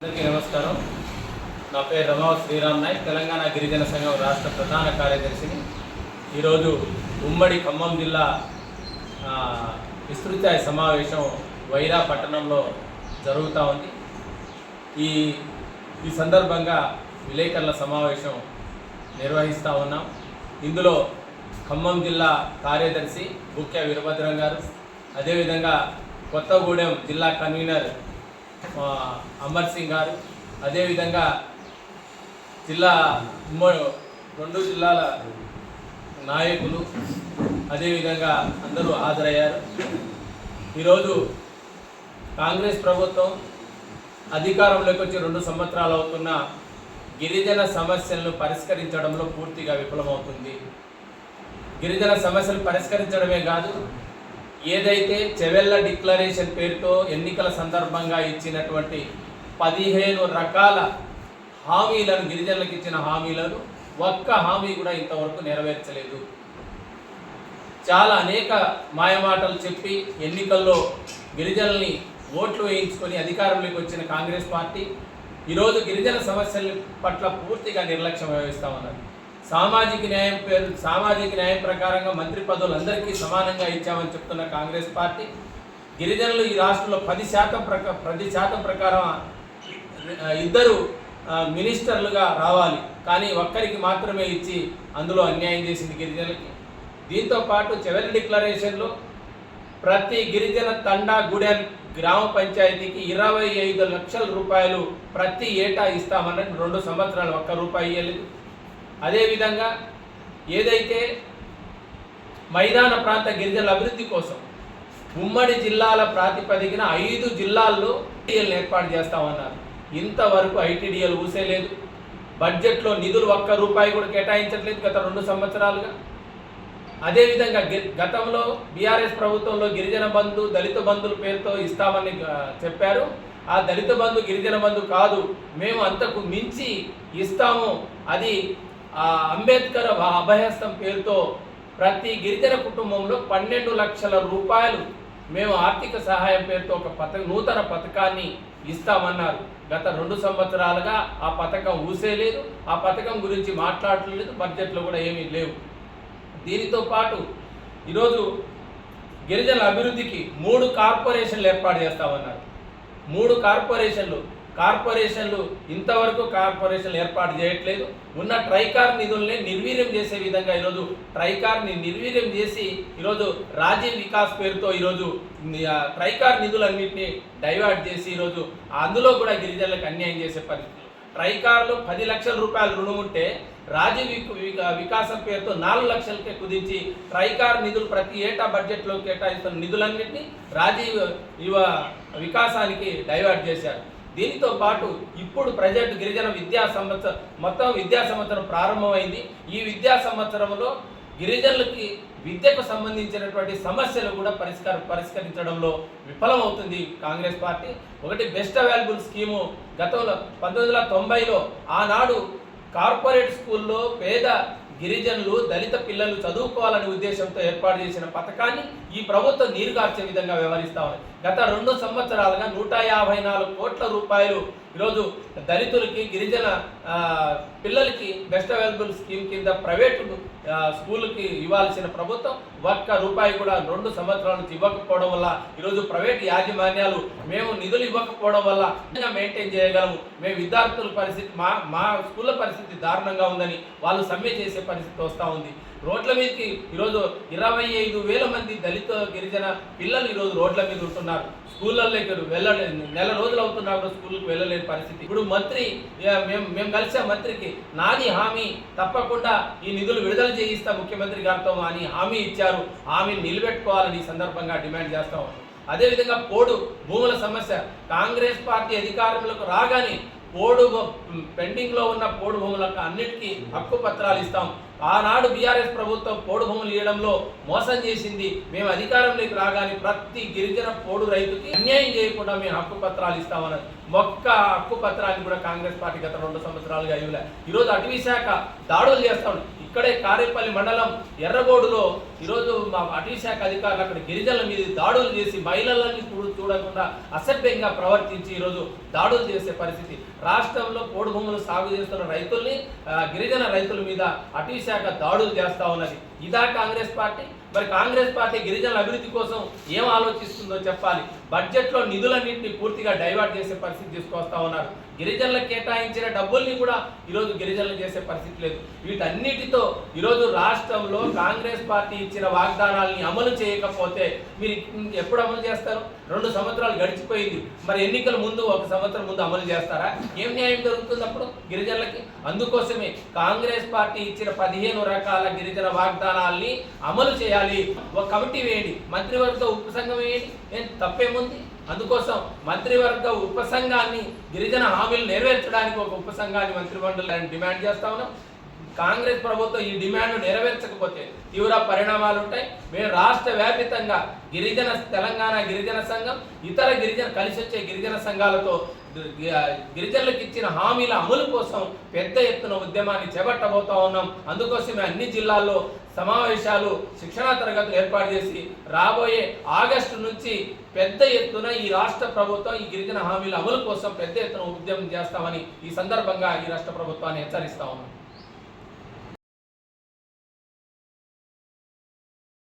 అందరికీ నమస్కారం. నా పేరు రమావ శ్రీరామ్ నాయక్, తెలంగాణ గిరిజన సంఘం రాష్ట్ర ప్రధాన కార్యదర్శిని. ఈరోజు ఉమ్మడి ఖమ్మం జిల్లా విస్తృత సమావేశం వైరా పట్టణంలో జరుగుతూ ఉంది. ఈ సందర్భంగా విలేకరుల సమావేశం నిర్వహిస్తూ ఉన్నాం. ఇందులో ఖమ్మం జిల్లా కార్యదర్శి బుక్య వీరభద్రం గారు, అదేవిధంగా కొత్తగూడెం జిల్లా కన్వీనర్ అమర్ సింగ్ గారు, అదేవిధంగా రెండు జిల్లాల నాయకులు అదేవిధంగా అందరూ హాజరయ్యారు. ఈరోజు కాంగ్రెస్ ప్రభుత్వం అధికారంలోకి వచ్చి 2 సంవత్సరాలు అవుతున్న గిరిజన సమస్యలను పరిష్కరించడంలో పూర్తిగా విఫలమవుతుంది. గిరిజన సమస్యలు పరిష్కరించడమే కాదు, ఏదైతే చెవెళ్ళ డిక్లరేషన్ పేరుతో ఎన్నికల సందర్భంగా ఇచ్చినటువంటి 15 రకాల హామీలను, గిరిజనులకు ఇచ్చిన హామీలను ఒక్క హామీ కూడా ఇంతవరకు నెరవేర్చలేదు. చాలా అనేక మాయమాటలు చెప్పి ఎన్నికల్లో గిరిజనుల్ని ఓట్లు వేయించుకొని అధికారంలోకి వచ్చిన కాంగ్రెస్ పార్టీ ఈరోజు గిరిజన సమస్యల పట్ల పూర్తిగా నిర్లక్ష్యం వహిస్తూ ఉన్నారు. సామాజిక న్యాయం ప్రకారంగా మంత్రి పదవులు అందరికీ సమానంగా ఇచ్చామని చెప్తున్న కాంగ్రెస్ పార్టీ గిరిజనులు ఈ రాష్ట్రంలో 10% ప్రకారం 2 మినిస్టర్లుగా రావాలి, కానీ ఒక్కరికి మాత్రమే ఇచ్చి అందులో అన్యాయం చేసింది గిరిజనులకి. దీంతోపాటు చెవెళ్ళ డిక్లరేషన్లో ప్రతి గిరిజన తండా గుడెన్ గ్రామ పంచాయతీకి 25 లక్షల రూపాయలు ప్రతి ఏటా ఇస్తామన్నట్టు 2 సంవత్సరాలు ఒక్క రూపాయి ఇవ్వలేదు. అదేవిధంగా ఏదైతే మైదాన ప్రాంత గిరిజనుల అభివృద్ధి కోసం ఉమ్మడి జిల్లాల ప్రాతిపదికన 5 జిల్లాల్లో ఐటీడీఎల్ని ఏర్పాటు చేస్తామన్నారు. ఇంతవరకు ఐటీడీఎల్ ఊసేలేదు. బడ్జెట్లో నిధులు ఒక్క రూపాయి కూడా కేటాయించట్లేదు గత 2 సంవత్సరాలుగా. అదేవిధంగా గతంలో బీఆర్ఎస్ ప్రభుత్వంలో గిరిజన బంధు, దళిత బంధుల పేరుతో ఇస్తామని చెప్పారు. ఆ దళిత బంధు గిరిజన బంధు కాదు, మేము అంతకు మించి ఇస్తాము. అది అంబేద్కర్ అభయహస్తం పేరుతో ప్రతి గిరిజన కుటుంబంలో 12 లక్షల రూపాయలు మేము ఆర్థిక సహాయం పేరుతో ఒక నూతన పథకాన్ని ఇస్తామన్నారు. గత 2 సంవత్సరాలుగా ఆ పథకం ఊసేలేదు. ఆ పథకం గురించి మాట్లాడలేదు. బడ్జెట్లో కూడా ఏమీ లేవు. దీనితో పాటు ఈరోజు గిరిజనుల అభివృద్ధికి 3 కార్పొరేషన్లు ఏర్పాటు చేస్తామన్నారు. 3 కార్పొరేషన్లు ఇంతవరకు కార్పొరేషన్లు ఏర్పాటు చేయట్లేదు. ఉన్న ట్రైకార్ నిధుల్ని నిర్వీర్యం చేసే విధంగా ఈరోజు ట్రైకార్ని నిర్వీర్యం చేసి ఈరోజు రాజీవ్ వికాస్ పేరుతో ఈరోజు ట్రైకార్ నిధులన్నింటినీ డైవర్ట్ చేసి ఈరోజు అందులో కూడా గిరిజనులకు అన్యాయం చేసే పరిస్థితులు. ట్రైకార్లో 10 లక్షల రూపాయలు రుణం ఉంటే రాజీవ్ వికాసం పేరుతో 4 లక్షలకే కుదించి ట్రైకార్ నిధులు ప్రతి ఏటా బడ్జెట్లో కేటాయిస్తున్న నిధులన్నింటినీ రాజీవ్ వికాసానికి డైవర్ట్ చేశారు. దీనితో పాటు ఇప్పుడు ప్రజెంట్ గిరిజన విద్యా సంవత్సరం ప్రారంభమైంది. ఈ విద్యా సంవత్సరంలో గిరిజనులకి విద్యకు సంబంధించినటువంటి సమస్యలు కూడా పరిష్కరించడంలో విఫలమవుతుంది కాంగ్రెస్ పార్టీ. ఒకటి బెస్ట్ అవైలబుల్ స్కీము గతంలో 1990లో ఆనాడు కార్పొరేట్ స్కూల్లో పేద గిరిజనులు, దళిత పిల్లలు చదువుకోవాలనే ఉద్దేశంతో ఏర్పాటు చేసిన పథకాన్ని ఈ ప్రభుత్వం నీరుగార్చే విధంగా వ్యవహరిస్తా ఉంది. గత 2 సంవత్సరాలుగా 154 కోట్ల రూపాయలు ఈరోజు దళితులకి, గిరిజన పిల్లలకి బెస్ట్ అవైలబుల్ స్కీమ్ కింద ప్రైవేటు స్కూళ్ళకి ఇవ్వాల్సిన ప్రభుత్వం ఒక్క రూపాయి కూడా 2 సంవత్సరాల నుంచి ఇవ్వకపోవడం వల్ల ఈరోజు ప్రైవేట్ యాజమాన్యాలు మేము నిధులు ఇవ్వకపోవడం వల్ల మెయింటైన్ చేయగలము, మేము విద్యార్థుల పరిస్థితి మా స్కూళ్ళ పరిస్థితి దారుణంగా ఉందని వాళ్ళు సమ్మె చేసే పరిస్థితి వస్తూ ఉంది. రోడ్ల మీదకి ఈరోజు 25,000 మంది దళిత గిరిజన పిల్లలు ఈరోజు రోడ్ల మీద ఉంటున్నారు. స్కూళ్ళలోకి నెల రోజులు అవుతున్నా కూడా స్కూల్కి వెళ్ళలేని పరిస్థితి. ఇప్పుడు మంత్రి మేము కలిసే మంత్రికి నాది హామీ, తప్పకుండా ఈ నిధులు విడుదల చేయిస్తా ముఖ్యమంత్రి గారితో అని హామీ ఇచ్చారు. హామీని నిలబెట్టుకోవాలని ఈ సందర్భంగా డిమాండ్ చేస్తాం. అదేవిధంగా పోడు భూముల సమస్య కాంగ్రెస్ పార్టీ అధికారంలోకి రాగానే పెండింగ్లో ఉన్న పోడు భూములకు అన్నిటికీ హక్కు పత్రాలు ఇస్తాం. ఆనాడు బీఆర్ఎస్ ప్రభుత్వం పోడు భూములు ఇవ్వడంలో మోసం చేసింది. మేము అధికారంలోకి రాగానే ప్రతి గిరిజన పోడు రైతుకి అన్యాయం చేయకుండా మేము హక్కు పత్రాలు ఇస్తామన్నారు. ఒక్క హక్కు పత్రాన్ని కూడా కాంగ్రెస్ పార్టీ గత 2 సంవత్సరాలుగా ఇవ్వలే. ఈరోజు అటవీ శాఖ దాడులు చేస్తా ఉంది. ఇక్కడే కారేపల్లి మండలం ఎర్రగోడులో ఈరోజు మా అటవీ శాఖ అధికారులు అక్కడ గిరిజనుల మీద దాడులు చేసి మహిళలని చూడకుండా అసభ్యంగా ప్రవర్తించి ఈరోజు దాడులు చేసే పరిస్థితి. రాష్ట్రంలో పోడు భూములు సాగు చేస్తున్న రైతుల్ని గిరిజన రైతుల మీద అటవీ శాఖ దాడులు చేస్తూ ఉన్నది. ఇదా కాంగ్రెస్ పార్టీ? మరి కాంగ్రెస్ పార్టీ గిరిజనుల అభివృద్ధి కోసం ఏం ఆలోచిస్తుందో చెప్పాలి. బడ్జెట్లో నిధులన్నింటినీ పూర్తిగా డైవర్ట్ చేసే పరిస్థితి తీసుకొస్తా ఉన్నారు. గిరిజనులకు కేటాయించిన డబ్బుల్ని కూడా ఈరోజు గిరిజనులు చేసే పరిస్థితి లేదు. వీటన్నిటితో ఈరోజు రాష్ట్రంలో కాంగ్రెస్ పార్టీ ఇచ్చిన వాగ్దానాలని అమలు చేయకపోతే మీరు ఎప్పుడు అమలు చేస్తారు? 2 సంవత్సరాలు గడిచిపోయింది. మరి ఎన్నికల ముందు 1 సంవత్సరం ముందు అమలు చేస్తారా? ఏం న్యాయం జరుగుతుంది అప్పుడు గిరిజనులకి? అందుకోసమే కాంగ్రెస్ పార్టీ ఇచ్చిన 15 రకాల గిరిజన వాగ్దానాల్ని అమలు చేయాలి. ఒక కమిటీ వేయండి, మంత్రివర్గ ఉపసంఘం వేయండి, ఏం తప్పేముంది? అందుకోసం మంత్రివర్గ ఉపసంఘాన్ని గిరిజన హామీలు నెరవేర్చడానికి ఒక ఉపసంఘాన్ని మంత్రిమండలిని డిమాండ్ చేస్తా ఉన్నాం. కాంగ్రెస్ ప్రభుత్వం ఈ డిమాండ్ నెరవేర్చకపోతే తీవ్ర పరిణామాలు ఉంటాయి. మేము రాష్ట్ర వ్యాపితంగా తెలంగాణ గిరిజన సంఘం ఇతర కలిసి వచ్చే గిరిజన సంఘాలతో గిరిజనులకు ఇచ్చిన హామీల అమలు కోసం పెద్ద ఎత్తున ఉద్యమాన్ని చేపట్టబోతా ఉన్నాం. అందుకోసమే అన్ని జిల్లాల్లో సమావేశాలు, శిక్షణా తరగతులు ఏర్పాటు చేసి రాబోయే ఆగస్టు నుంచి పెద్ద ఎత్తున ఈ రాష్ట్ర ప్రభుత్వం ఈ గిరిజన హామీల అమలు కోసం పెద్ద ఎత్తున ఉద్యమం చేస్తామని ఈ సందర్భంగా ఈ రాష్ట్ర ప్రభుత్వాన్ని హెచ్చరిస్తా ఉన్నాం.